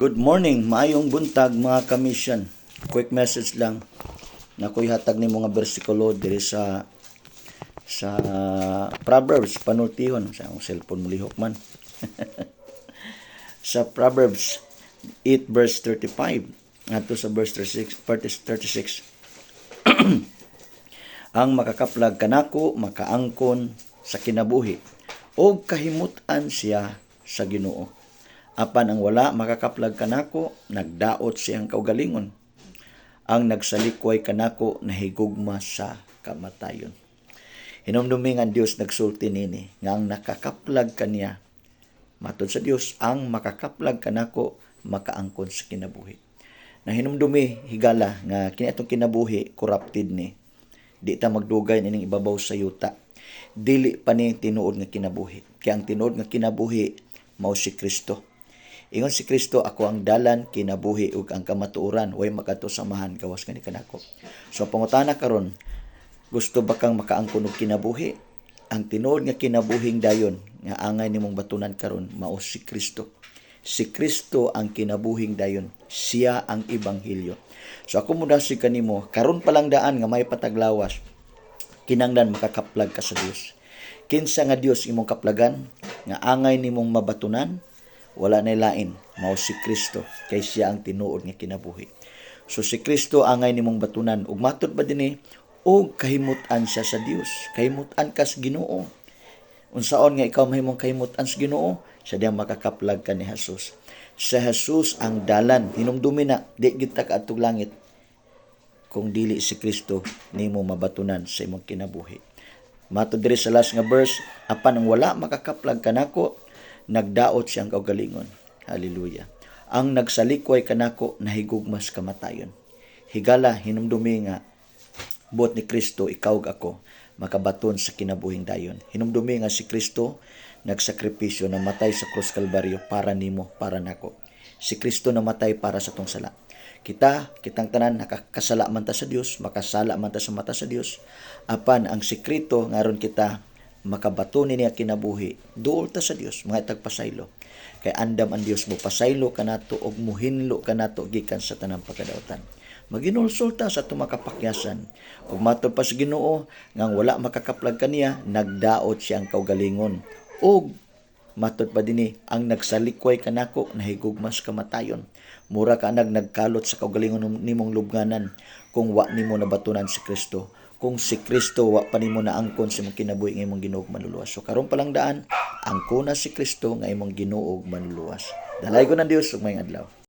Good morning, maayong buntag mga kamisyon. Quick message lang na ko'y hatag ni mga bersikulo diri sa Proverbs panultihon sa akong cellphone mulihok man. Sa Proverbs 8 verse 35 ngadto sa verse 36. Ang makakaplag kanako makaangkon sa kinabuhi o kahimut-an siya sa Ginoo. Apan ang wala makakaplag kanako, nagdaot siyang kaugalingon. Ang nagsalikway kanako nahigugma sa kamatayon. Hinumdumi nga Dios nagsulti nini nga ang nakakaplag kaniya matud sa Dios ang makakaplag kanako makaangkon sa kinabuhi. Na hinumdumi higala nga kini atong kinabuhi corrupted ni. Di ta magdugay ining ibabaw sa yuta. Dili pa ni tinuod nga kinabuhi. Kaya ang tinuod nga kinabuhi mao si Kristo. Ingon si Kristo, ako ang dalan, kinabuhi ug ang kamatuoran, way makato samahan gawas kani kanako. So pangutana karon, gusto ba kang makaangkon og kinabuhi? Ang tinuod nga kinabuhing dayon nga angay nimong batunan karon mao si Kristo. Si Kristo ang kinabuhing dayon, siya ang ebanghelyo. So ako muna si kanimo, karon pa lang daan nga may pataglawas, kinanglan makakaplag ka sa Dios. Kinsa nga Dios imong kaplagan nga angay nimong mabatunan? Wala na lain, mao si Kristo, kay siya ang tinuod nga kinabuhi. So si Kristo angay nimong batunan ug matud ba dinhi og kahimut-an siya sa Dios, kahimut-an ka sa Ginoo. Unsaon nga ikaw mahimong kahimut-an sa Ginoo? Siya diyang makakaplag ka ni Jesus. Sa Jesus ang dalan, hinumdumi na di gid ta kaadtong langit kung dili si Kristo nimo mabatunan sa imong kinabuhi. Matud diri sa last nga verse, apan ang wala makakaplag kanako nagdaot siyang kaugalingon. Hallelujah. Ang nagsalikway kanako nahigugmas kamatayon. Higala hinumdumi nga buot ni Kristo ikaw ug ako makabaton sa kinabuhing dayon. Hinumdumi nga si Kristo nagsakripisyo namatay sa krus Kalbaryo para nimo, para nako. Si Kristo namatay para sa tong sala. Kitang tanan nakakasala man ta sa Dios, makasala man ta sa mata sa Dios. Apan ang sekreto ngaron kita makabato niya kinabuhi, duol ta sa Dios, mga tagpasaylo. Kay andam ang Dios mo pasaylo kanato og muhinlo kanato gikan sa tanang pagkadaotan. Maginulsol ta sa tumakapakyasan. Ug matud pa sa Ginoo nga wala makakaplag kaniya, nagdaot siyang kaugalingon. Og matud pa dinhi ang nagsalikway kanako nahigugmas kamatayon. Mura ka nagkalot sa kaugalingon nimong lubnganan kung wa nimo nabatunan si Kristo. Kung si Kristo wa pa nimo naangkon sa imong kinabuhi nga imong Ginoo manluluwas. So karon pa lang daan angkon na si Kristo nga imong Ginoo manluluwas. Dalay ko ng Dios ug maayong adlaw.